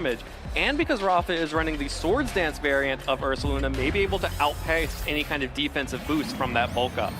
damage. And because Raphael is running the Swords Dance variant of Ursaluna, may be able to outpace any kind of defensive boost from that bulk up.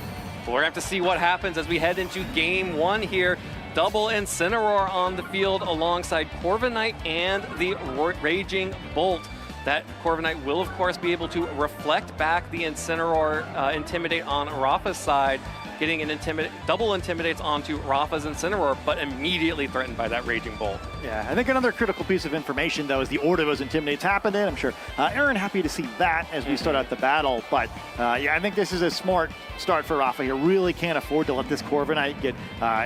But we're going to have to see what happens as we head into game one here. Double Incineroar on the field alongside Corviknight and the Raging Bolt. That Corviknight will, of course, be able to reflect back the Incineroar Intimidate on Rapha's side, getting an double Intimidates onto Rapha's Incineroar, but immediately threatened by that Raging Bolt. Yeah, I think another critical piece of information, though, is the order those Intimidates happened in. I'm sure Aaron happy to see that as we start out the battle, but yeah, I think this is a smart start for Rapha here. Really can't afford to let this Corviknight get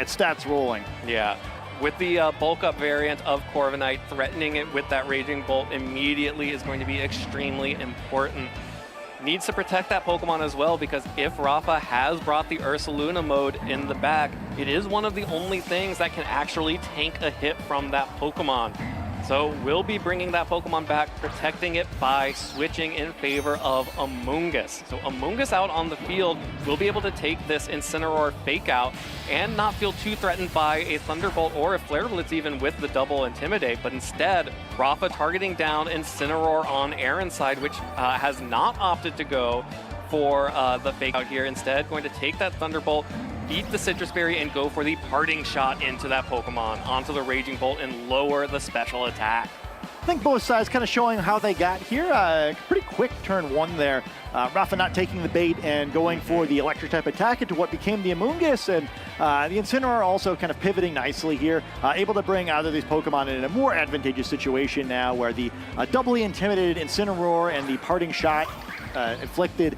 its stats rolling. Yeah. With the bulk up variant of Corviknight, threatening it with that Raging Bolt immediately is going to be extremely important. Needs to protect that Pokemon as well, because if Rapha has brought the Ursaluna mode in the back, it is one of the only things that can actually tank a hit from that Pokemon. So we'll be bringing that Pokemon back, protecting it by switching in favor of Amoonguss. So Amoonguss out on the field will be able to take this Incineroar Fake Out and not feel too threatened by a Thunderbolt or a Flare Blitz even with the double Intimidate, but instead Rapha targeting down Incineroar on Aaron's side, which has not opted to go for the Fake Out here. Instead, going to take that Thunderbolt, beat the Citrus Berry, and go for the Parting Shot into that Pokemon, onto the Raging Bolt, and lower the special attack. I think both sides kind of showing how they got here. Pretty quick turn one there. Rapha not taking the bait and going for the electric type attack into what became the Amoonguss, and the Incineroar also kind of pivoting nicely here, able to bring either of these Pokemon in a more advantageous situation now, where the doubly intimidated Incineroar and the Parting Shot inflicted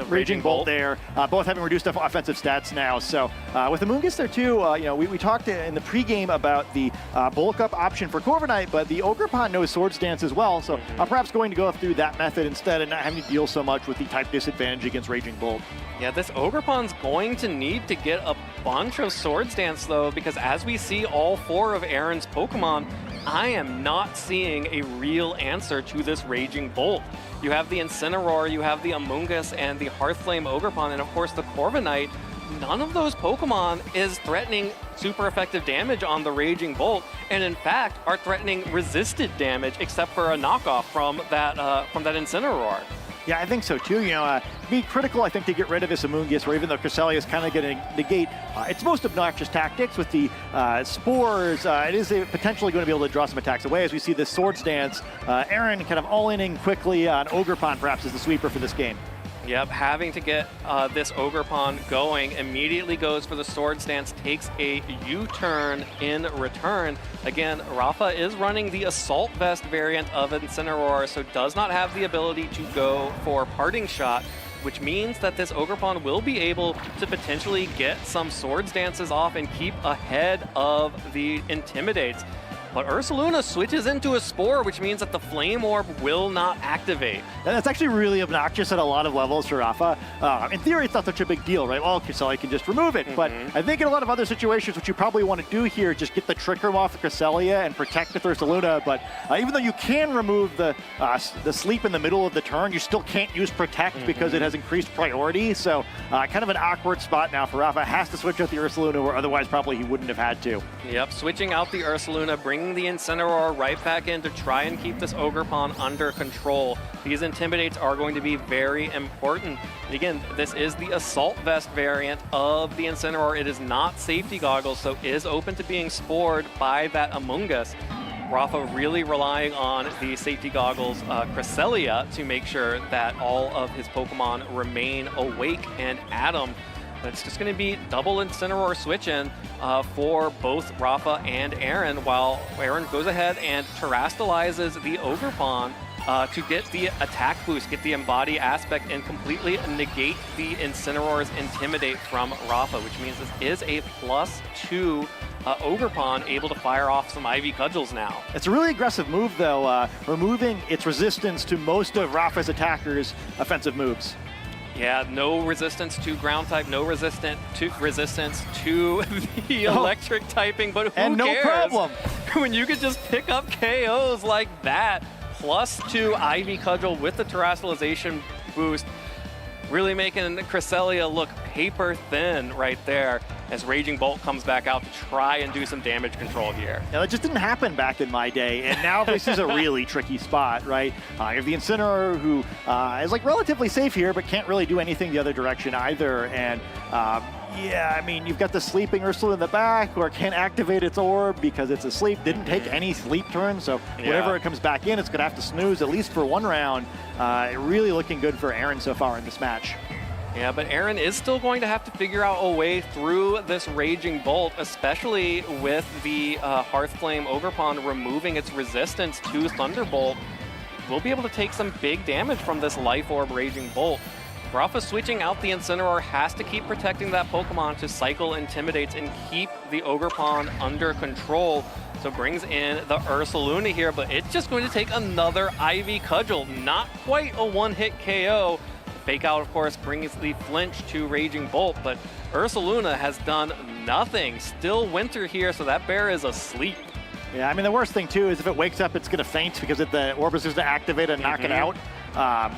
Raging Bolt there, both having reduced offensive stats now. So with the Amoonguss there too, we talked in the pregame about the bulk up option for Corviknight, but the Ogerpon knows Swords Dance as well, so perhaps going to go through that method instead and not having to deal so much with the type disadvantage against Raging Bolt. Yeah, this Ogerpon's going to need to get a bunch of Swords Dance though, because as we see all four of Aaron's Pokemon, I am not seeing a real answer to this Raging Bolt. You have the Incineroar, you have the Amoonguss, and the Hearthflame Ogerpon, and of course the Corviknight. None of those Pokemon is threatening super effective damage on the Raging Bolt, and in fact are threatening resisted damage, except for a knockoff from that Incineroar. Yeah, I think so too. Be critical, I think, to get rid of this Amoonguss, where even though Cresselia is kind of going to negate its most obnoxious tactics with the spores, it is potentially going to be able to draw some attacks away as we see this Swords Dance. Aaron kind of all-inning quickly on Ogerpon, perhaps, as the sweeper for this game. Yep, having to get this Ogerpon going, immediately goes for the Swords Dance, takes a U-turn in return. Again, Rapha is running the Assault Vest variant of Incineroar, so does not have the ability to go for Parting Shot, which means that this Ogerpon will be able to potentially get some Swords Dances off and keep ahead of the Intimidates. But Ursaluna switches into a Spore, which means that the Flame Orb will not activate. And that's actually really obnoxious at a lot of levels for Rapha. In theory, it's not such a big deal, right? Well, Cresselia can just remove it. But I think in a lot of other situations, what you probably want to do here is just get the Trick Room off of Cresselia and protect the Ursaluna. But even though you can remove the sleep in the middle of the turn, you still can't use Protect because it has increased priority. So kind of an awkward spot now for Rapha. Has to switch out the Ursaluna, where otherwise probably he wouldn't have had to. Yep, switching out the Ursaluna, bringing the Incineroar right back in to try and keep this Ogerpon under control. These Intimidates are going to be very important. Again, this is the Assault Vest variant of the Incineroar. It is not Safety Goggles, so is open to being spored by that Amoonguss. Rapha really relying on the Safety Goggles Cresselia to make sure that all of his Pokemon remain awake and at him. It's just going to be double Incineroar switch-in for both Rapha and Aaron, while Aaron goes ahead and terastallizes the Ogerpon to get the attack boost, get the Embody aspect, and completely negate the Incineroar's Intimidate from Rapha, which means this is a +2 Ogerpon able to fire off some Ivy Cudgels now. It's a really aggressive move, though, removing its resistance to most of Rapha's attackers' offensive moves. Yeah, no resistance to ground type, no resistance to the electric typing, but who and no cares? Problem. When you could just pick up KOs like that, +2 Ivy Cudgel with the terastallization boost, really making Cresselia look paper thin right there. as Raging Bolt comes back out to try and do some damage control here. Now, that just didn't happen back in my day, and now this is a really tricky spot, right? You have the Incineroar, who is like relatively safe here, but can't really do anything the other direction either, and yeah, I mean, you've got the sleeping Ursula in the back, or can't activate its orb because it's asleep. Didn't take any sleep turns, so whenever it comes back in, it's going to have to snooze at least for one round. Really looking good for Aaron so far in this match. Yeah, but Aaron is still going to have to figure out a way through this Raging Bolt, especially with the Hearthflame Ogerpon removing its resistance to Thunderbolt. We'll be able to take some big damage from this Life Orb Raging Bolt. Rafa switching out the Incineroar has to keep protecting that Pokemon to cycle Intimidates and keep the Ogerpon under control. So brings in the Ursaluna here, but it's just going to take another Ivy Cudgel. Not quite a one-hit KO. Fake Out, of course, brings the flinch to Raging Bolt, but Ursaluna has done nothing. Still winter here, so that bear is asleep. Yeah, I mean, the worst thing, too, is if it wakes up, it's going to faint because the orb is going to activate and knock it out.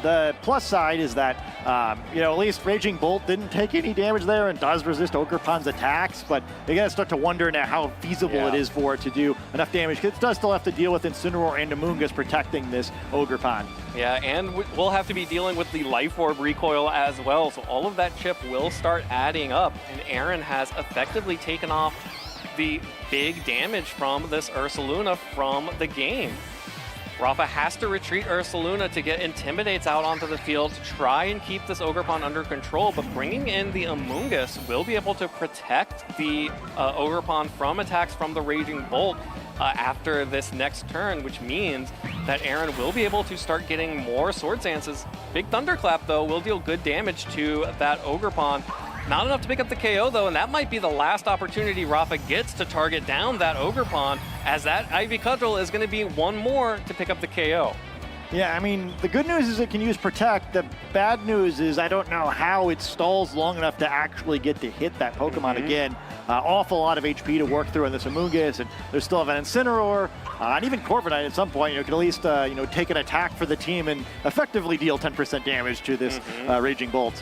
The plus side is that, at least Raging Bolt didn't take any damage there and does resist Ogerpon's attacks, but you got to start to wonder now how feasible it is for it to do enough damage, because it does still have to deal with Incineroar and Amoonguss protecting this Ogerpon. Yeah, and we'll have to be dealing with the Life Orb recoil as well, so all of that chip will start adding up, and Aaron has effectively taken off the big damage from this Ursaluna from the game. Rafa has to retreat Ursaluna to get Intimidates out onto the field to try and keep this Ogerpon under control, but bringing in the Amoonguss will be able to protect the Ogerpon from attacks from the Raging Bolt after this next turn, which means that Aaron will be able to start getting more Swords Dances. Big Thunderclap, though, will deal good damage to that Ogerpon. Not enough to pick up the KO, though, and that might be the last opportunity Rafa gets to target down that Ogerpon, as that Ivy Cudgel is going to be one more to pick up the KO. Yeah, I mean, the good news is it can use Protect. The bad news is I don't know how it stalls long enough to actually get to hit that Pokemon again. Awful lot of HP to work through on this Amoonguss, and there's still an Incineroar, and even Corviknight at some point, can at least, take an attack for the team and effectively deal 10% damage to this Raging Bolt.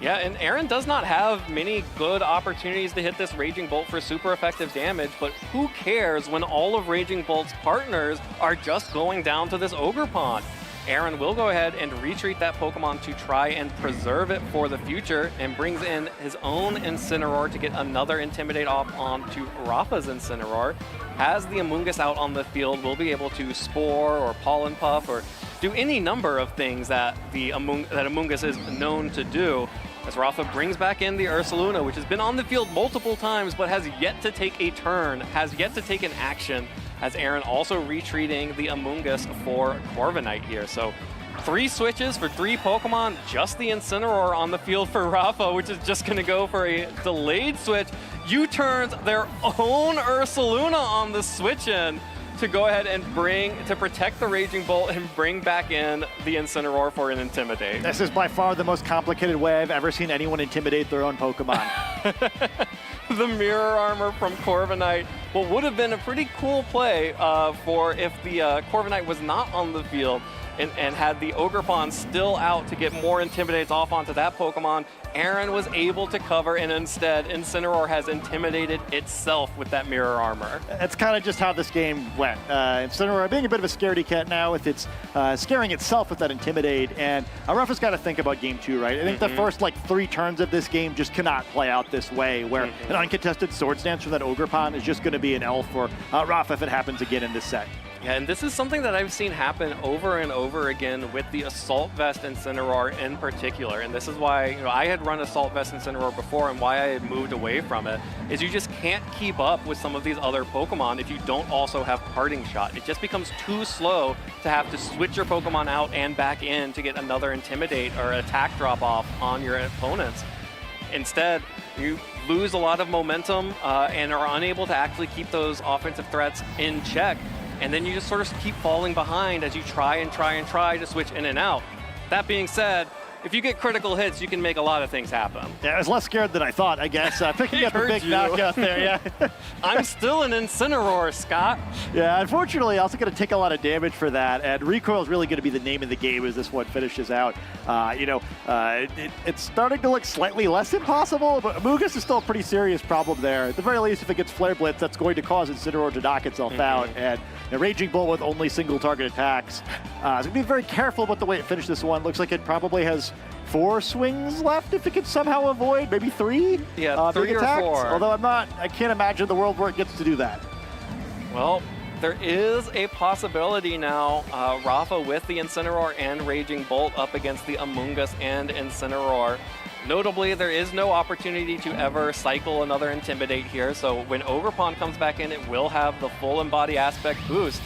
Yeah, and Aaron does not have many good opportunities to hit this Raging Bolt for super effective damage, but who cares when all of Raging Bolt's partners are just going down to this Ogerpon? Aaron will go ahead and retreat that Pokemon to try and preserve it for the future, and brings in his own Incineroar to get another Intimidate off onto Rafa's Incineroar. Has the Amoonguss out on the field, will be able to Spore or Pollen Puff or do any number of things that Amoonguss is known to do. As Rafa brings back in the Ursaluna, which has been on the field multiple times but has yet to take a turn, has yet to take an action, as Aaron also retreating the Amoonguss for Corviknight here. So 3 switches for 3 Pokemon, just the Incineroar on the field for Rafa, which is just going to go for a delayed switch. U-turns their own Ursaluna on the switch-in to go ahead and protect the Raging Bolt and bring back in the Incineroar for an Intimidate. This is by far the most complicated way I've ever seen anyone intimidate their own Pokemon. The Mirror Armor from Corviknight. What would have been a pretty cool play for if the Corviknight was not on the field and had the Ogerpon still out to get more Intimidates off onto that Pokemon. Aaron was able to cover, and instead Incineroar has intimidated itself with that Mirror Armor. That's kind of just how this game went. Incineroar being a bit of a scaredy cat now with its scaring itself with that Intimidate, and Rafa's got to think about game 2, right? I think the first 3 turns of this game just cannot play out this way, where an uncontested Swords Dance from that Ogerpon is just going to be an L for Rafa if it happens again in this set. Yeah, and this is something that I've seen happen over and over again with the Assault Vest Incineroar in particular. And this is why I had run Assault Vest Incineroar before, and why I had moved away from it, is you just can't keep up with some of these other Pokemon if you don't also have Parting Shot. It just becomes too slow to have to switch your Pokemon out and back in to get another Intimidate or attack drop off on your opponents. Instead, you lose a lot of momentum and are unable to actually keep those offensive threats in check. And then you just sort of keep falling behind as you try to switch in and out. That being said, if you get critical hits, you can make a lot of things happen. Yeah, I was less scared than I thought, I guess. Picking up a big knockout there, yeah. I'm still an Incineroar, Scott. Yeah, unfortunately, also going to take a lot of damage for that, and recoil is really going to be the name of the game as this one finishes out. It's starting to look slightly less impossible, but Amoonguss is still a pretty serious problem there. At the very least, if it gets Flare Blitz, that's going to cause Incineroar to knock itself out, and a Raging Bolt with only single target attacks. So be very careful about the way it finished this one. Looks like it probably has 4 swings left if it can somehow avoid, maybe 3? Yeah, 3 or 4. Although I can't imagine the world where it gets to do that. Well, there is a possibility now. Rafa with the Incineroar and Raging Bolt up against the Amoonguss and Incineroar. Notably, there is no opportunity to ever cycle another Intimidate here, so when Ogerpon comes back in, it will have the full Embody Aspect boost.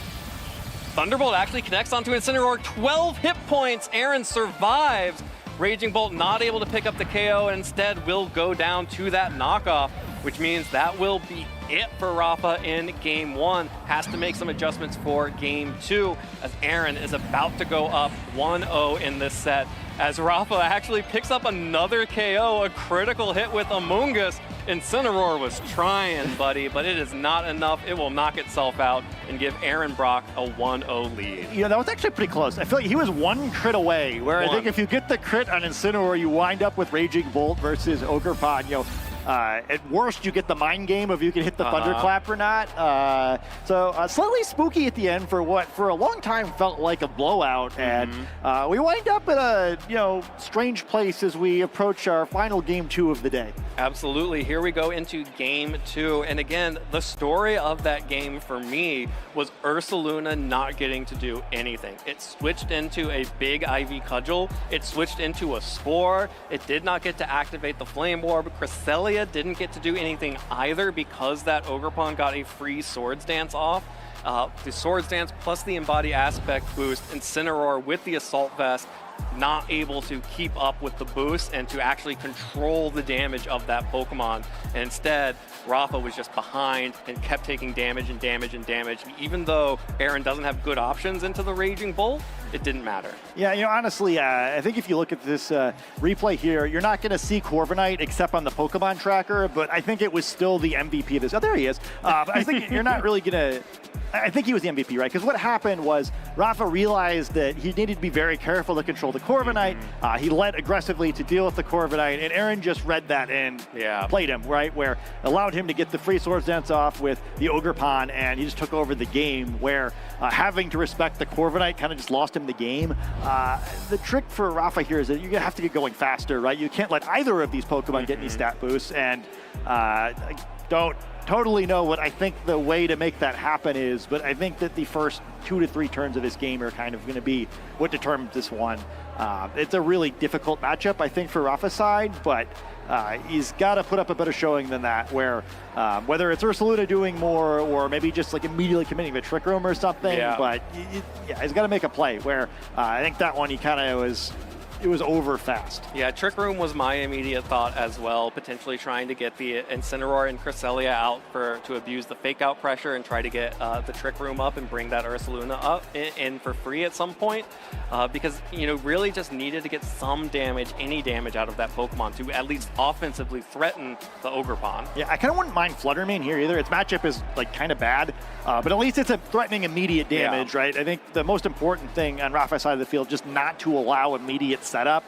Thunderbolt actually connects onto Incineroar, 12 hit points. Aaron survives. Raging Bolt not able to pick up the KO, and instead will go down to that knockoff, which means that will be it for Rafa in Game 1. Has to make some adjustments for Game 2, as Aaron is about to go up 1-0 in this set. As Rafa actually picks up another KO, a critical hit with Amoonguss. Incineroar was trying, buddy, but it is not enough. It will knock itself out and give Aaron Brok a 1-0 lead. Yeah, that was actually pretty close. I feel like he was 1 crit away, where I think if you get the crit on Incineroar, you wind up with Raging Bolt versus Ogerpon. At worst, you get the mind game of you can hit the Thunderclap or not. So slightly spooky at the end for what for a long time felt like a blowout, and we wind up in a strange place as we approach our final Game 2 of the day. Absolutely. Here we go into Game 2, and again, the story of that game for me was Ursaluna not getting to do anything. It switched into a big IV Cudgel. It switched into a Spore. It did not get to activate the Flame Orb. Cresselia didn't get to do anything either because that Ogerpon got a free Swords Dance off. The Swords Dance plus the Embody Aspect boost, Incineroar with the Assault Vest, not able to keep up with the boost and to actually control the damage of that Pokemon. And instead, Rafa was just behind and kept taking damage and damage and damage. Even though Aaron doesn't have good options into the Raging Bolt, it didn't matter. Yeah, honestly, I think if you look at this replay here, you're not going to see Corviknight except on the Pokemon tracker, but I think it was still the MVP of this. Oh, there he is. But I think you're not really going to... I think he was the MVP, right? Because what happened was Rafa realized that he needed to be very careful to control the Corviknight. He led aggressively to deal with the Corviknight, and Aaron just read that and played him, right? Where allowed him to get the free Swords Dance off with the Ogerpon, and he just took over the game, where having to respect the Corviknight kind of just lost him the game. The trick for Rafa here is that you have to get going faster, right? You can't let either of these Pokemon get any stat boosts, and I don't totally know what I think the way to make that happen is, but I think that the first 2 to 3 turns of this game are kind of going to be what determines this one. It's a really difficult matchup, I think, for Rafa's side, but he's got to put up a better showing than that, where whether it's Ursaluna doing more or maybe just like immediately committing a Trick Room or something, but he's got to make a play, where I think that one he kind of it was over fast. Yeah, Trick Room was my immediate thought as well, potentially trying to get the Incineroar and Cresselia out to abuse the fake out pressure and try to get the Trick Room up and bring that Ursaluna up in for free at some point, because really just needed to get some damage, any damage out of that Pokemon to at least offensively threaten the Ogerpon. Yeah, I kind of wouldn't mind Fluttermane here either. Its matchup is like kind of bad, but at least it's a threatening immediate damage, right? I think the most important thing on Rafa's side of the field, just not to allow immediate setup.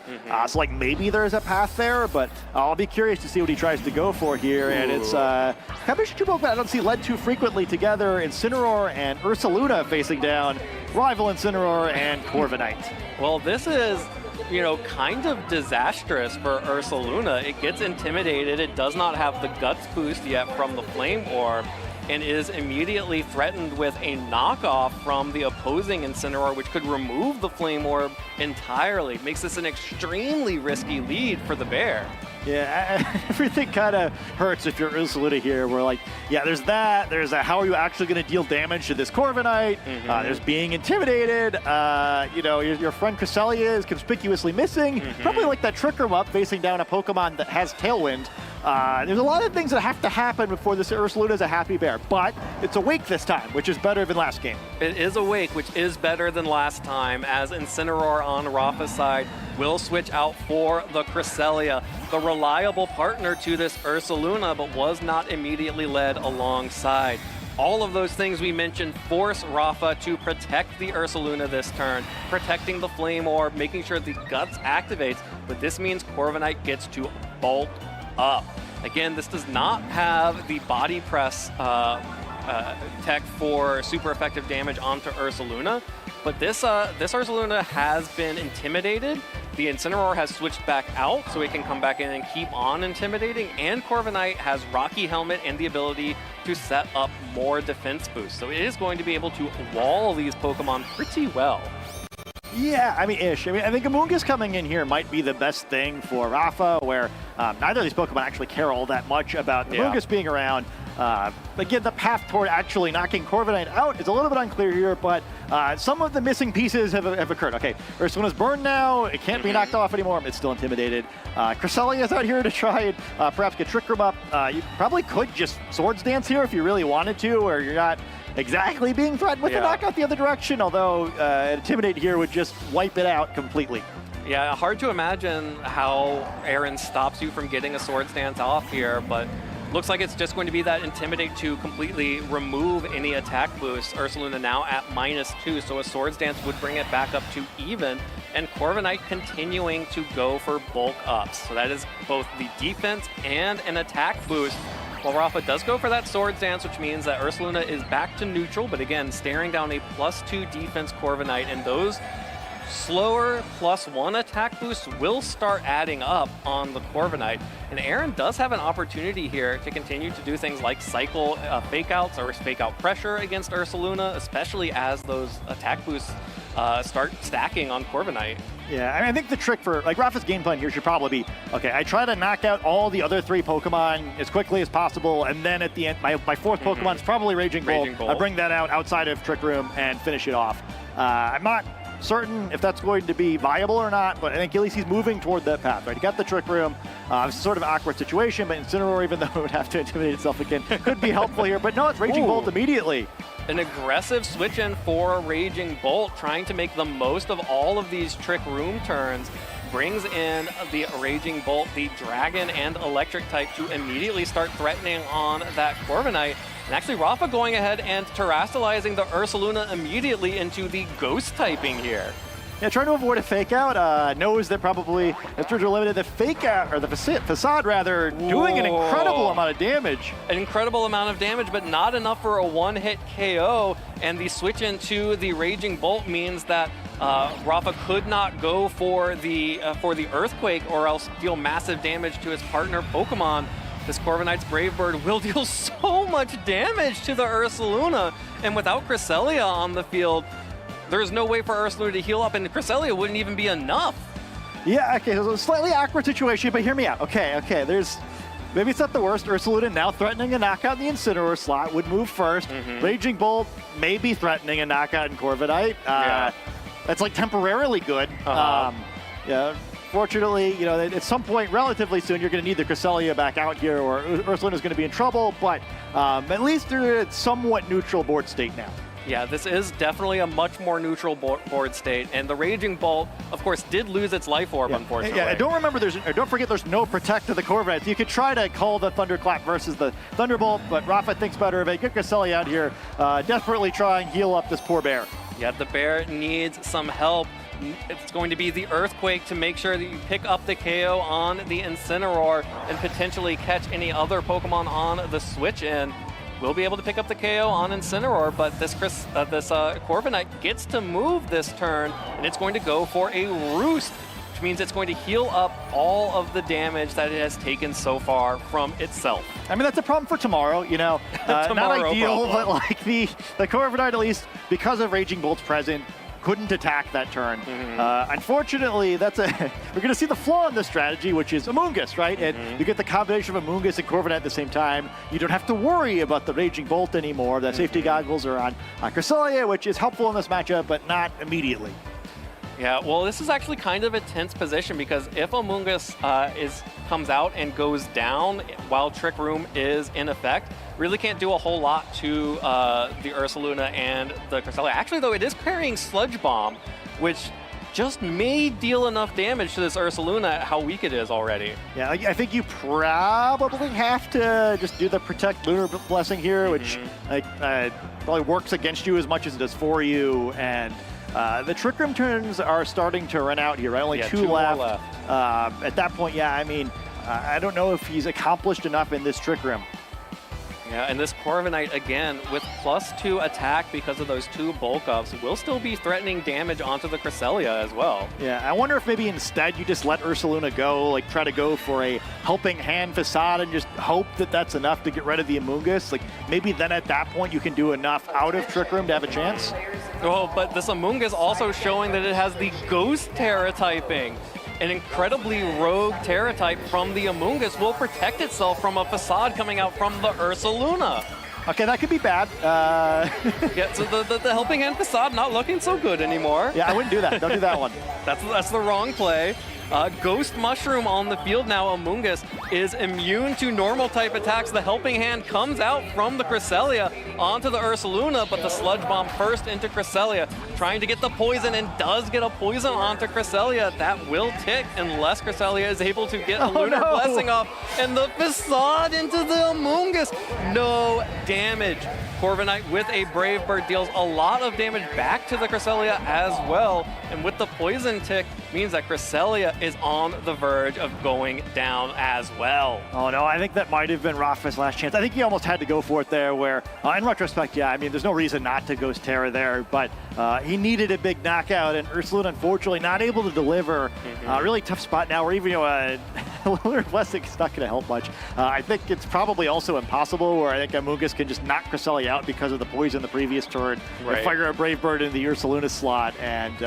So like maybe there's a path there, but I'll be curious to see what he tries to go for here. And it's combination 2 Pokemon I don't see led too frequently together. Incineroar and Ursaluna facing down rival Incineroar and Corviknight. Well, this is kind of disastrous for Ursaluna. It gets intimidated. It does not have the Guts boost yet from the Flame Orb, and is immediately threatened with a knockoff from the opposing Incineroar, which could remove the Flame Orb entirely. Makes this an extremely risky lead for the Bear. Yeah, everything kind of hurts if you're Ursaluna here. We're like, yeah, there's that. There's a how are you actually going to deal damage to this Corviknight? There's being intimidated. Your friend Cresselia is conspicuously missing. Probably like that Trick Room up facing down a Pokemon that has Tailwind. There's a lot of things that have to happen before this Ursaluna is a happy bear, but it's awake this time, which is better than last game. It is awake, which is better than last time, as Incineroar on Rafa's side will switch out for the Cresselia, the reliable partner to this Ursaluna, but was not immediately led alongside. All of those things we mentioned force Rafa to protect the Ursaluna this turn, protecting the Flame Orb, making sure the Guts activates, but this means Corviknight gets to bolt up. Again, this does not have the body press tech for super effective damage onto Ursaluna, but this Ursaluna has been intimidated. The Incineroar has switched back out, so it can come back in and keep on intimidating, and Corviknight has Rocky Helmet and the ability to set up more defense boosts. So it is going to be able to wall these Pokemon pretty well. Yeah, I mean, ish. I mean, I think Amoonguss coming in here might be the best thing for Rafa, where neither of these Pokemon actually care all that much about Amoonguss being around. Again, the path toward actually knocking Corviknight out is a little bit unclear here, but some of the missing pieces have occurred. Okay, Ursaluna's burned now. It can't be knocked off anymore. It's still intimidated. Cresselia's out here to try and perhaps get Trick Room up. You probably could just Swords Dance here if you really wanted to, or you're not exactly being threatened with the knockout the other direction, although Intimidate here would just wipe it out completely. Yeah, hard to imagine how Aaron stops you from getting a Swords Dance off here, but looks like it's just going to be that Intimidate to completely remove any attack boost. Ursaluna now at -2, so a Swords Dance would bring it back up to even, and Corviknight continuing to go for bulk ups. So that is both the defense and an attack boost. Well, Rafa does go for that Swords Dance, which means that Ursaluna is back to neutral, but again, staring down a +2 defense Corviknight, and those slower +1 attack boosts will start adding up on the Corviknight. And Aaron does have an opportunity here to continue to do things like cycle fake outs or fake out pressure against Ursaluna, especially as those attack boosts start stacking on Corviknight. Yeah, I mean, I think the trick for, like, Rafa's game plan here should probably be, okay, I try to knock out all the other 3 Pokemon as quickly as possible, and then at the end, my 4th Pokemon is probably Raging Bolt. I bring that out outside of Trick Room and finish it off. I'm not certain if that's going to be viable or not, but I think at least he's moving toward that path, right? He got the Trick Room. It's sort of an awkward situation, but Incineroar, even though it would have to intimidate itself again, could be helpful here. But no, it's Raging Bolt immediately. An aggressive switch in for Raging Bolt, trying to make the most of all of these Trick Room turns. Brings in the Raging Bolt, the Dragon and Electric type, to immediately start threatening on that Corviknight. And actually, Rafa going ahead and terastallizing the Ursaluna immediately into the Ghost typing here. Yeah, trying to avoid a fake out. Knows that probably, if turns are limited, the fake out, or the facade rather, doing an incredible amount of damage. An incredible amount of damage, but not enough for a one-hit KO. And the switch into the Raging Bolt means that Rafa could not go for the Earthquake or else deal massive damage to his partner Pokemon. This Corviknight's Brave Bird will deal so much damage to the Ursaluna, and without Cresselia on the field, there's no way for Ursaluna to heal up, and Cresselia wouldn't even be enough. Yeah, okay, so it's a slightly awkward situation, but hear me out. Okay, maybe it's not the worst. Ursaluna now threatening a knockout in the Incineroar slot would move first. Raging Bolt maybe threatening a knockout in Corviknight. That's like temporarily good. Yeah. Fortunately, you know, at some point relatively soon, you're going to need the Cresselia back out here, or Ursaluna's going to be in trouble, but at least they're at somewhat neutral board state now. Yeah, this is definitely a much more neutral board state, and the Raging Bolt, of course, did lose its Life Orb, unfortunately. Yeah, don't forget there's no Protect to the Corviknight. You could try to call the Thunderclap versus the Thunderbolt, but Rafa thinks better of it. Get Cresselia out here, desperately try and heal up this poor bear. Yeah, the bear needs some help. It's going to be the Earthquake to make sure that you pick up the KO on the Incineroar and potentially catch any other Pokemon on the switch in. We'll be able to pick up the KO on Incineroar, but this Corviknight gets to move this turn, and it's going to go for a Roost, which means it's going to heal up all of the damage that it has taken so far from itself. I mean, that's a problem for tomorrow, you know. Not ideal, but like the Corviknight, at least because of Raging Bolt's present, couldn't attack that turn. Unfortunately, we're going to see the flaw in this strategy, which is Amoonguss, right? And you get the combination of Amoonguss and Corviknight at the same time. You don't have to worry about the Raging Bolt anymore. The safety goggles are on Cresselia, which is helpful in this matchup, but not immediately. Yeah, well, this is actually kind of a tense position because if Amoonguss comes out and goes down while Trick Room is in effect, really can't do a whole lot to the Ursaluna and the Cresselia. Actually, though, it is carrying Sludge Bomb, which just may deal enough damage to this Ursaluna how weak it is already. Yeah, I think you probably have to just do the Protect Lunar Blessing here, which probably works against you as much as it does for you. And the Trick Room turns are starting to run out here, right? Only two left. At that point, yeah, I mean, I don't know if he's accomplished enough in this Trick Room. Yeah, and this Corviknight, again, with +2 attack because of those 2 bulk ups, will still be threatening damage onto the Cresselia as well. Yeah, I wonder if maybe instead you just let Ursaluna go, like try to go for a Helping Hand Facade and just hope that that's enough to get rid of the Amoonguss. Like maybe then at that point you can do enough out of Trick Room to have a chance. Oh, but this Amoonguss also showing that it has the Ghost Terra typing. An incredibly rogue Terra type from the Amoonguss will protect itself from a Facade coming out from the Ursaluna. Okay, that could be bad. Yeah, so the Helping Hand Facade not looking so good anymore. Yeah, I wouldn't do that. Don't do that one. That's the wrong play. Ghost Mushroom on the field now. Amoonguss is immune to normal type attacks. The Helping Hand comes out from the Cresselia onto the Ursaluna, but the Sludge Bomb first into Cresselia, trying to get the poison, and does get a poison onto Cresselia. That will tick unless Cresselia is able to get a Lunar Blessing off, and the Facade into the Amoonguss. No damage. Corviknight with a Brave Bird deals a lot of damage back to the Cresselia as well, and with the poison tick means that Cresselia is on the verge of going down as well. Oh no, I think that might have been Raphael's last chance. I think he almost had to go for it there where, in retrospect, yeah, I mean, there's no reason not to Ghost Terra there, but he needed a big knockout, and Ursaluna, unfortunately, not able to deliver. Really tough spot now where even, Lunar Blessing is not going to help much. I think it's probably also impossible where I think Amoonguss can just knock Cresselia out because of the poison the previous turn. Right. Fire a Brave Bird in the Ursaluna slot, and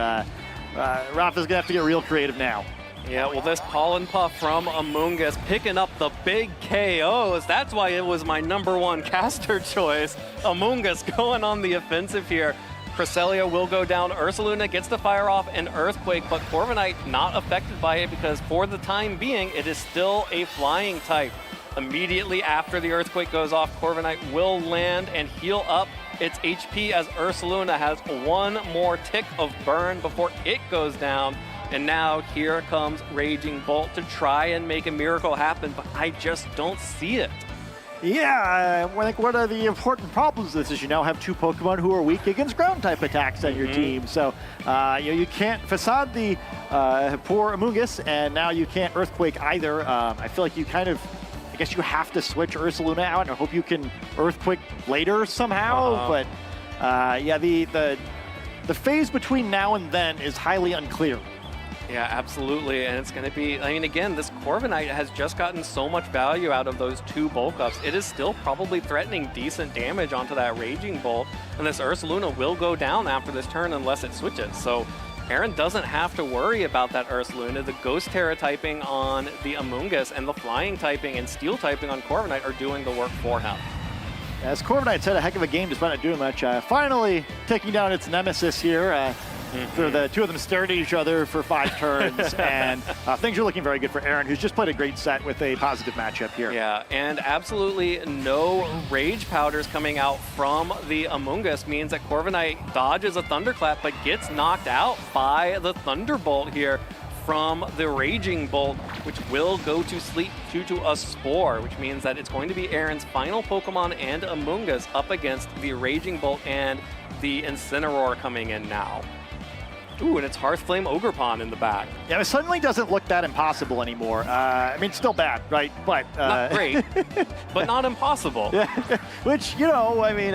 Raphael's gonna have to get real creative now. Yeah, well, this Pollen Puff from Amoonguss picking up the big KOs. That's why it was my #1 caster choice. Amoonguss going on the offensive here. Cresselia will go down. Ursaluna gets to fire off an Earthquake, but Corviknight not affected by it because for the time being, it is still a flying type. Immediately after the Earthquake goes off, Corviknight will land and heal up its HP as Ursaluna has one more tick of burn before it goes down. And now here comes Raging Bolt to try and make a miracle happen, but I just don't see it. Yeah, I think one of the important problems with this is you now have 2 Pokemon who are weak against ground type attacks on your team. So you can't Facade the poor Amoonguss, and now you can't Earthquake either. I feel like you kind of, I guess you have to switch Ursaluna out and hope you can Earthquake later somehow. But yeah, the phase between now and then is highly unclear. Yeah, absolutely, and it's going to be, I mean, again, this Corviknight has just gotten so much value out of those 2 bulk ups. It is still probably threatening decent damage onto that Raging Bolt, and this Ursaluna will go down after this turn unless it switches. So Aaron doesn't have to worry about that Ursaluna. The Ghost Terra typing on the Amoonguss and the Flying typing and Steel typing on Corviknight are doing the work for him. As Corviknight's had a heck of a game despite not doing much. Finally taking down its nemesis here. The 2 of them stared at each other for 5 turns, and things are looking very good for Aaron, who's just played a great set with a positive matchup here. Yeah, and absolutely no Rage Powders coming out from the Amoonguss means that Corviknight dodges a Thunderclap, but gets knocked out by the Thunderbolt here from the Raging Bolt, which will go to sleep due to a Spore, which means that it's going to be Aaron's final Pokemon and Amoonguss up against the Raging Bolt and the Incineroar coming in now. Ooh, and it's Hearthflame Ogerpon in the back. Yeah, it suddenly doesn't look that impossible anymore. I mean, it's still bad, right? But not great, but not impossible. Yeah, which, you know, I mean,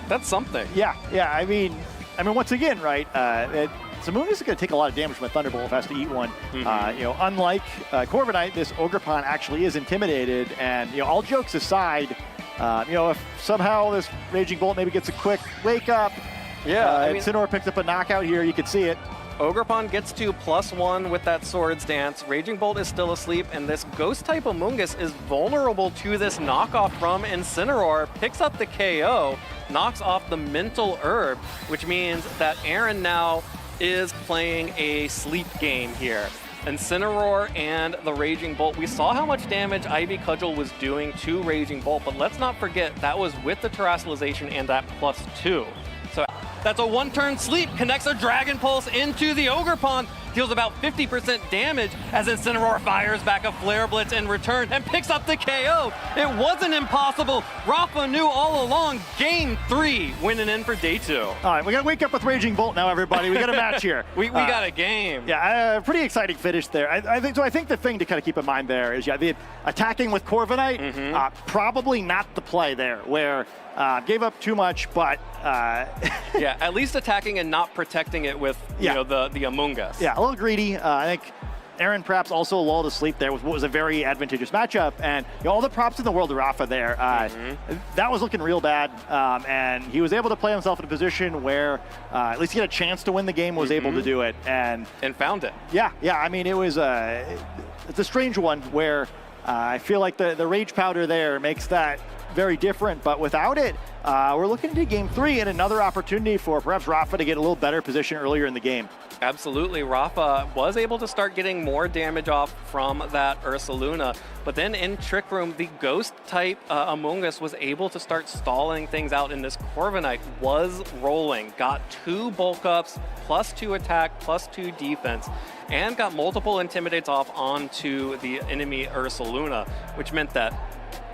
that's something. Yeah. I mean, once again, right? Amoonguss is going to take a lot of damage from a Thunderbolt if it has to eat one. You know, unlike Corviknight, this Ogerpon actually is intimidated. And you know, all jokes aside, you know, if somehow this Raging Bolt maybe gets a quick wake up. Yeah, I mean, Incineroar picked up a knockout here. You can see it. Ogerpon gets to +1 with that Swords Dance. Raging Bolt is still asleep, and this Ghost-type Amoonguss is vulnerable to this knockoff from Incineroar. Picks up the KO. knocks off the mental herb, which means that Aaron now is playing a sleep game here. Incineroar and the Raging Bolt. We saw how much damage Ivy Cudgel was doing to Raging Bolt, but let's not forget that was with the Terrestrialization and that +2. So that's a one-turn sleep, connects a Dragon Pulse into the Ogre Pond, deals about 50% damage as Incineroar fires back a Flare Blitz in return and picks up the KO. It wasn't impossible. Rafa knew all along. Game 3, winning in for day 2. All right, we got to wake up with Raging Bolt now, everybody. We got a match here. we got a game. Yeah, pretty exciting finish there. I think the thing to kind of keep in mind there is, the attacking with Corviknight, probably not the play there, where gave up too much, but yeah, at least attacking and not protecting it with you know the Among Us. Yeah, a little greedy. I think Aaron perhaps also lulled to sleep there with what was a very advantageous matchup, and all the props in the world to Rafa there. That was looking real bad, and he was able to play himself in a position where at least he had a chance to win the game, was able to do it, and found it. Yeah. I mean, it was it's a strange one where I feel like the Rage Powder there makes that very different, but without it, we're looking into Game 3 and another opportunity for perhaps Rafa to get a little better position earlier in the game. Absolutely. Rafa was able to start getting more damage off from that Ursaluna, but then in Trick Room, the Ghost type Among Us was able to start stalling things out, and this Corviknight was rolling. Got 2 bulk ups, +2 attack, +2 defense, and got multiple Intimidates off onto the enemy Ursaluna, which meant that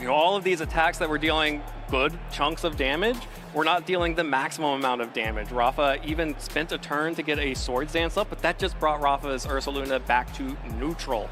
all of these attacks that were dealing good chunks of damage were not dealing the maximum amount of damage. Rafa even spent a turn to get a Swords Dance up, but that just brought Rafa's Ursaluna back to neutral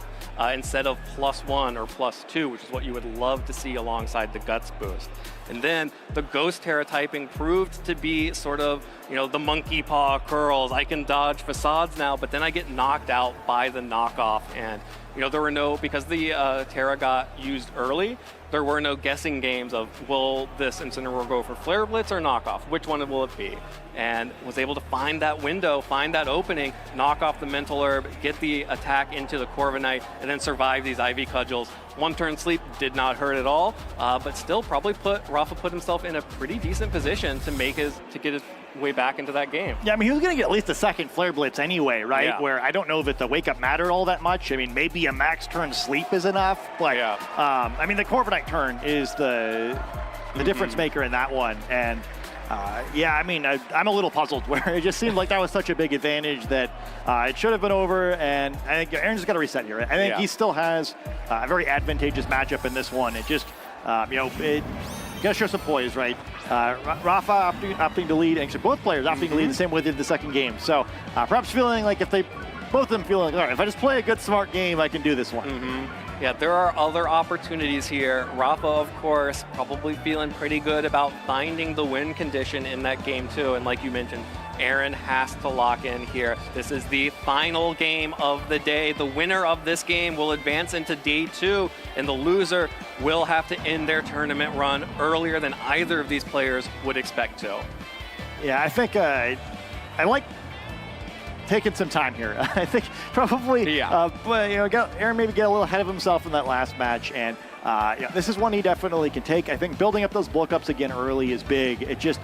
instead of +1 or +2, which is what you would love to see alongside the Guts boost. And then the Ghost Terra typing proved to be sort of, the monkey paw curls. I can dodge facades now, but then I get knocked out by the knockoff. And, there were no, because the Terra got used early, there were no guessing games of, will this Incineroar go for Flare Blitz or knockoff? Which one will it be? And was able to find that window, find that opening, knock off the Mental Herb, get the attack into the Corviknight, and then survive these Ivy Cudgels. One turn sleep did not hurt at all, but still probably Rafa put himself in a pretty decent position to get his way back into that game. Yeah, I mean, he was going to get at least a second Flare Blitz anyway, right? Yeah. Where I don't know that the wake up mattered all that much. I mean, maybe a max turn sleep is enough, but I mean, the Corviknight turn is the difference maker in that one. And I mean, I'm a little puzzled where it just seemed like that was such a big advantage that it should have been over, and I think Aaron's got to reset here. I think he still has a very advantageous matchup in this one. It just, you got to show some poise, right? Rafa opting to lead, and both players opting to lead the same way they did the second game. So perhaps feeling like both of them feeling, all right, if I just play a good, smart game, I can do this one. Yeah, there are other opportunities here. Rafa, of course, probably feeling pretty good about finding the win condition in that game too. And like you mentioned, Aaron has to lock in here. This is the final game of the day. The winner of this game will advance into day 2, and the loser will have to end their tournament run earlier than either of these players would expect to. Yeah, I think I like taking some time here. I think probably, Aaron maybe get a little ahead of himself in that last match, and this is one he definitely can take. I think building up those bulk ups again early is big. It just,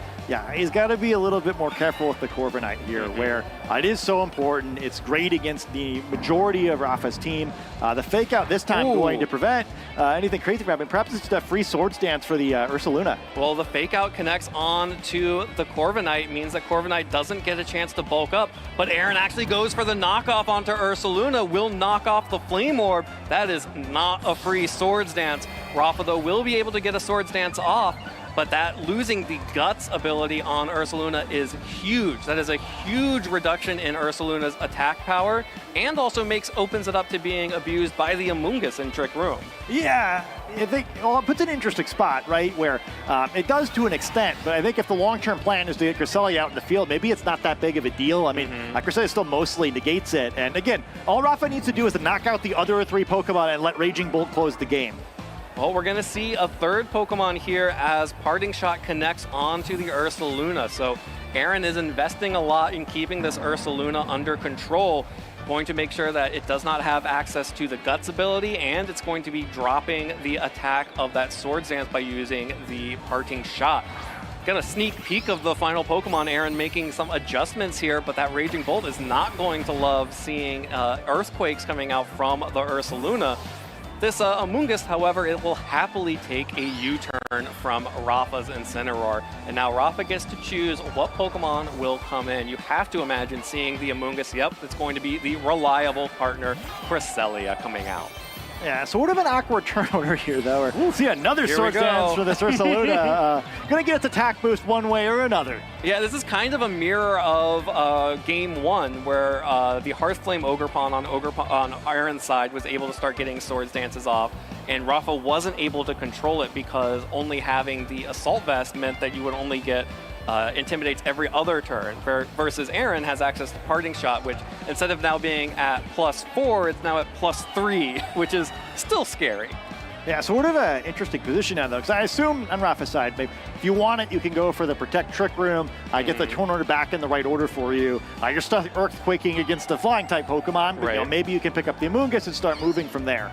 he's got to be a little bit more careful with the Corviknight here, where it is so important. It's great against the majority of Rafa's team. The fake out this time going to prevent anything crazy from happening. Perhaps it's just a free Swords Dance for the Ursaluna. Well, the fake out connects on to the Corviknight, means that Corviknight doesn't get a chance to bulk up, but Aaron actually goes for the knockoff onto Ursaluna, will knock off the Flame Orb. That is not a free Swords Dance. Rafa, though, will be able to get a Swords Dance off, but that losing the Guts ability on Ursaluna is huge. That is a huge reduction in Ursaluna's attack power, and also opens it up to being abused by the Among Us in Trick Room. Yeah, I think, it puts an interesting spot, right, where it does to an extent, but I think if the long-term plan is to get Cresselia out in the field, maybe it's not that big of a deal. I mean, Cresselia still mostly negates it, and again, all Rafa needs to do is to knock out the other 3 Pokemon and let Raging Bolt close the game. Well, we're going to see a third Pokemon here as Parting Shot connects onto the Ursaluna. So Aaron is investing a lot in keeping this Ursaluna under control, going to make sure that it does not have access to the Guts ability, and it's going to be dropping the attack of that Swords Dance by using the Parting Shot. Get a sneak peek of the final Pokemon, Aaron making some adjustments here, but that Raging Bolt is not going to love seeing Earthquakes coming out from the Ursaluna. This Amoonguss, however, it will happily take a U-turn from Rafa's Incineroar. And now Rafa gets to choose what Pokemon will come in. You have to imagine seeing the Amoonguss. Yep, it's going to be the reliable partner, Cresselia, coming out. Yeah, sort of an awkward turn order here, though. We'll see another Swords Dance for this Ursaluna. Gonna get its attack boost one way or another. Yeah, this is kind of a mirror of Game 1, where the Hearthflame Ogerpon on Aaron's side was able to start getting Swords Dances off, and Rafa wasn't able to control it because only having the Assault Vest meant that you would only get Intimidates every other turn, versus Aaron has access to Parting Shot, which instead of now being at +4, it's now at +3, which is still scary. Yeah, sort of an interesting position now, though, because I assume on Rafa's side, maybe if you want it, you can go for the Protect Trick Room, get the turn order back in the right order for you. You're stuck Earthquaking against the Flying-type Pokemon, but you know, maybe you can pick up the Amoonguss and start moving from there.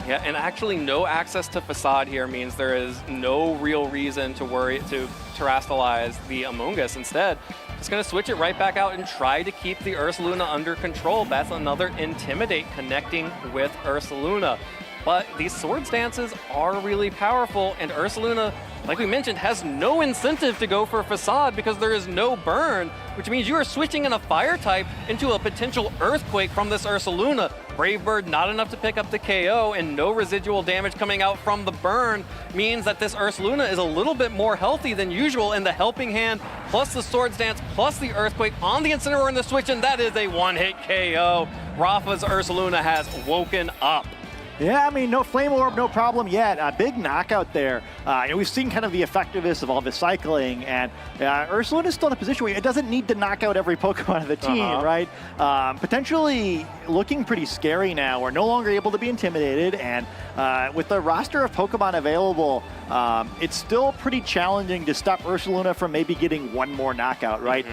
Yeah, and actually no access to Facade here means there is no real reason to worry to terrestrialize the Amoonguss. Instead, it's going to switch it right back out and try to keep the Ursaluna under control. That's another Intimidate connecting with Ursaluna. But these Swords Dances are really powerful, and Ursaluna, like we mentioned, has no incentive to go for Facade because there is no burn, which means you are switching in a Fire type into a potential Earthquake from this Ursaluna. Brave Bird not enough to pick up the KO, and no residual damage coming out from the burn means that this Ursaluna is a little bit more healthy than usual, and the Helping Hand plus the Swords Dance plus the Earthquake on the Incineroar in the switch, and that is a one-hit KO. Rafa's Ursaluna has woken up. Yeah, I mean, no Flame Orb, no problem yet. Big knockout there. We've seen kind of the effectiveness of all this cycling, and Ursaluna is still in a position where it doesn't need to knock out every Pokemon of the team, right? Potentially looking pretty scary now. We're no longer able to be intimidated, and with the roster of Pokemon available, it's still pretty challenging to stop Ursaluna from maybe getting one more knockout, right?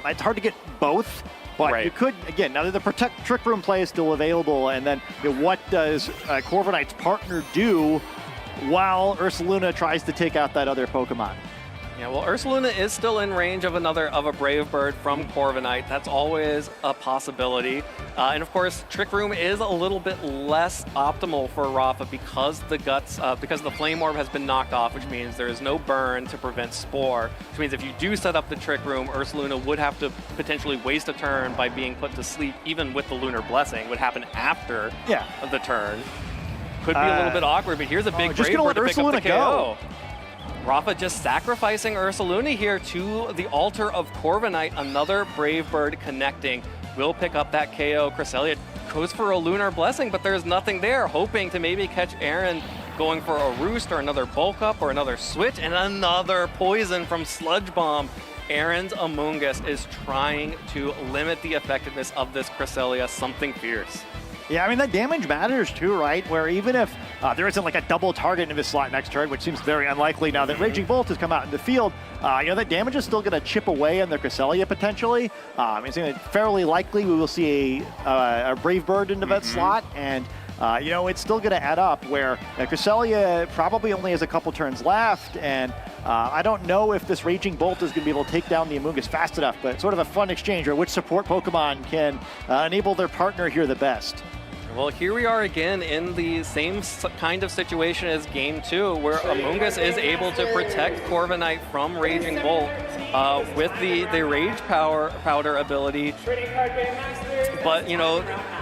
It's hard to get both. But you could, again, now that the Protect Trick Room play is still available, and then what does Corviknight's partner do while Ursaluna tries to take out that other Pokemon? Yeah, well, Ursaluna is still in range of a Brave Bird from Corviknight. That's always a possibility. And of course, Trick Room is a little bit less optimal for Rafa because because the Flame Orb has been knocked off, which means there is no burn to prevent Spore. Which means if you do set up the Trick Room, Ursaluna would have to potentially waste a turn by being put to sleep, even with the Lunar Blessing. Would happen after the turn. Could be a little bit awkward, but here's a big Brave Bird to pick up the KO. Rafa just sacrificing Ursaluna here to the altar of Corviknight. Another Brave Bird connecting. Will pick up that KO. Cresselia goes for a Lunar Blessing, but there's nothing there. Hoping to maybe catch Aaron going for a Roost or another Bulk Up or another Switch, and another Poison from Sludge Bomb. Aaron's Amoonguss is trying to limit the effectiveness of this Cresselia. Something fierce. Yeah, I mean, that damage matters too, right? Where even if there isn't like a double target in this slot next turn, which seems very unlikely now that Raging Bolt has come out in the field, that damage is still going to chip away on the Cresselia potentially. It's fairly likely we will see a Brave Bird into that slot, and it's still going to add up where Cresselia probably only has a couple turns left, and I don't know if this Raging Bolt is going to be able to take down the Amoonguss fast enough, but it's sort of a fun exchange where which support Pokemon can enable their partner here the best. Well, here we are again in the same kind of situation as Game 2, where Amoonguss is able to protect Corviknight from Raging Bolt with the Rage Powder ability. But,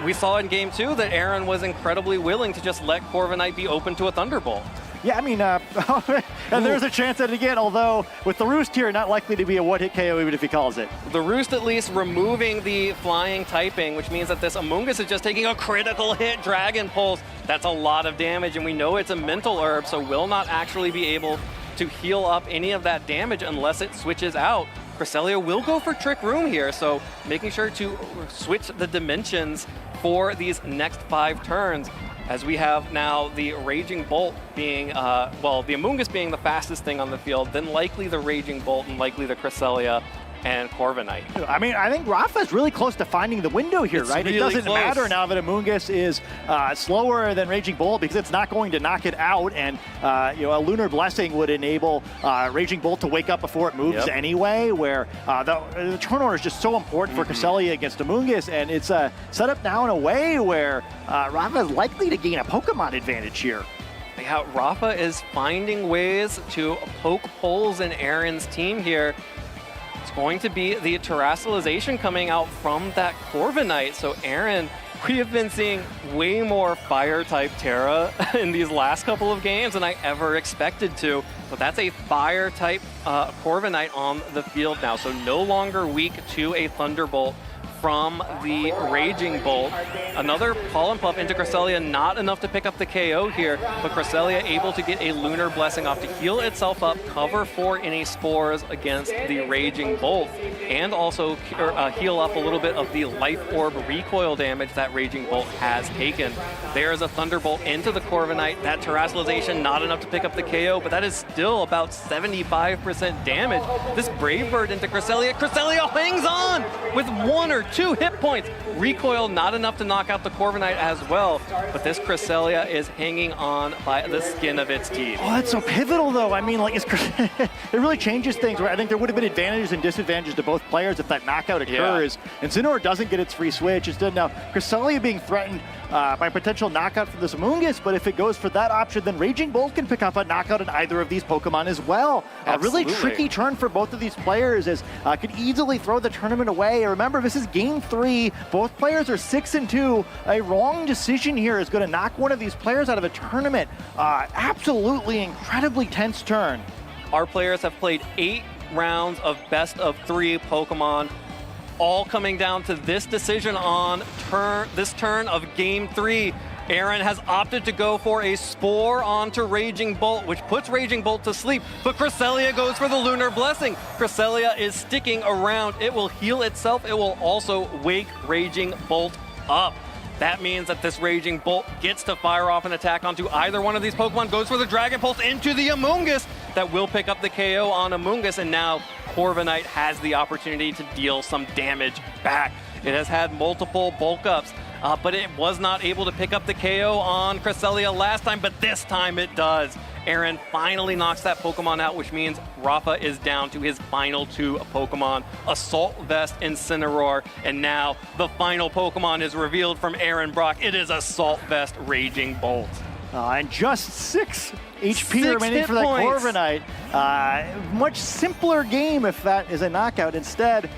we saw in Game 2 that Aaron was incredibly willing to just let Corviknight be open to a Thunderbolt. Yeah, I mean, and there's a chance at it again, although with the Roost here, not likely to be a one-hit KO even if he calls it. The Roost at least removing the flying typing, which means that this Amoonguss is just taking a critical hit Dragon Pulse. That's a lot of damage, and we know it's a mental herb, so will not actually be able to heal up any of that damage unless it switches out. Cresselia will go for Trick Room here, so making sure to switch the dimensions for these next 5 turns. As we have now the Raging Bolt being, the Amoonguss being the fastest thing on the field, then likely the Raging Bolt and likely the Cresselia. and Corviknight. I mean, I think Rafa's really close to finding the window here, right? Really it doesn't close. matter now that Amoonguss is slower than Raging Bolt because it's not going to knock it out, and a Lunar Blessing would enable Raging Bolt to wake up before it moves anyway, where the turn order is just so important for Cresselia against Amoonguss, and it's set up now in a way where Rafa is likely to gain a Pokemon advantage here. Yeah, Rafa is finding ways to poke holes in Aaron's team here. It's going to be the Terrestrialization coming out from that Corviknight. So Aaron, we have been seeing way more Fire-type Terra in these last couple of games than I ever expected to. But that's a Fire-type Corviknight on the field now. So no longer weak to a Thunderbolt from the Raging Bolt. Another Pollen Puff into Cresselia, not enough to pick up the KO here, but Cresselia able to get a Lunar Blessing off to heal itself up, cover 4 any Spores against the Raging Bolt, and also heal up a little bit of the Life Orb recoil damage that Raging Bolt has taken. There's a Thunderbolt into the Corviknight. That Terrestrialization not enough to pick up the KO, but that is still about 75% damage. This Brave Bird into Cresselia. Cresselia hangs on with 1 or 2 hit points. Recoil not enough to knock out the Corviknight as well, but this Cresselia is hanging on by the skin of its teeth. Oh, that's so pivotal, though. I mean, like, it really changes things. Right? I think there would have been advantages and disadvantages to both players if that knockout occurs. And Incineroar doesn't get its free switch. Instead, now Cresselia being threatened by potential knockout from this Amoonguss, but if it goes for that option, then Raging Bolt can pick up a knockout in either of these Pokemon as well. A really tricky turn for both of these players, as could easily throw the tournament away. Remember, this is Game 3. Both players are 6-2. A wrong decision here is going to knock one of these players out of a tournament. Absolutely incredibly tense turn. Our players have played 8 rounds of best of 3 Pokemon, all coming down to this decision on this turn of Game 3. Aaron has opted to go for a Spore onto Raging Bolt, which puts Raging Bolt to sleep, but Cresselia goes for the Lunar Blessing. Cresselia is sticking around. It will heal itself. It will also wake Raging Bolt up. That means that this Raging Bolt gets to fire off an attack onto either one of these Pokemon, goes for the Dragon Pulse into the Amoonguss. That will pick up the KO on Amoonguss, and now Corviknight has the opportunity to deal some damage back. It has had multiple bulk ups, but it was not able to pick up the KO on Cresselia last time, but this time it does. Aaron finally knocks that Pokemon out, which means Rafa is down to his final 2 Pokemon, Assault Vest and Incineroar, and now the final Pokemon is revealed from Aaron Brok. It is Assault Vest Raging Bolt. And just 6 HP remaining for that Corviknight. Much simpler game if that is a knockout. Instead,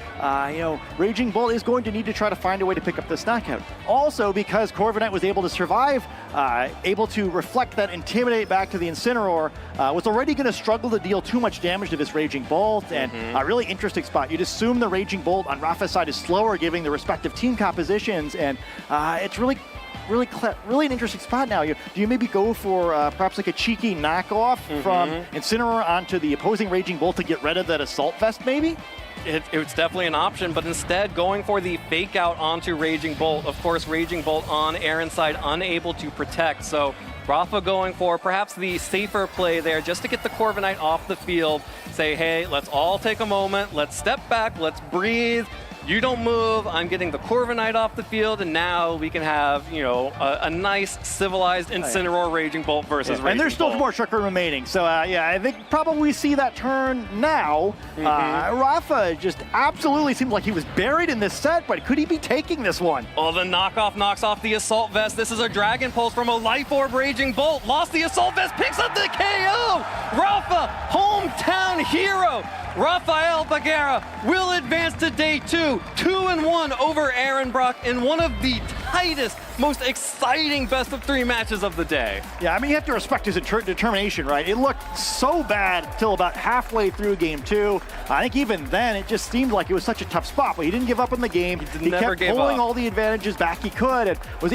Raging Bolt is going to need to try to find a way to pick up this knockout. Also, because Corviknight was able to survive, able to reflect that Intimidate back to the Incineroar, was already going to struggle to deal too much damage to this Raging Bolt, and a really interesting spot. You'd assume the Raging Bolt on Rafa's side is slower, giving the respective team compositions, and it's really an interesting spot now. Do you maybe go for perhaps like a cheeky knockoff from Incineroar onto the opposing Raging Bolt to get rid of that Assault Vest, maybe? It's definitely an option, but instead going for the fake out onto Raging Bolt. Of course, Raging Bolt on Aaron's side unable to protect, so Rafa going for perhaps the safer play there just to get the Corviknight off the field. Say, hey, let's all take a moment, let's step back, let's breathe. You don't move, I'm getting the Corviknight off the field, and now we can have, a nice, civilized Incineroar Raging Bolt versus Raging Bolt. And there's still more Trick Room remaining, so I think probably we see that turn now. Rafa just absolutely seemed like he was buried in this set, but could he be taking this one? Oh, the knockoff knocks off the Assault Vest. This is a Dragon Pulse from a Life Orb Raging Bolt. Lost the Assault Vest, picks up the KO! Rafa, hometown hero! Raphael Bagara will advance to day 2, 2-1 over Aaron Brok in one of the tightest, most exciting best of 3 matches of the day. Yeah, I mean, you have to respect his determination, right? It looked so bad till about halfway through Game 2. I think even then, it just seemed like it was such a tough spot, but he didn't give up on the game. He kept pulling all the advantages back he could and was able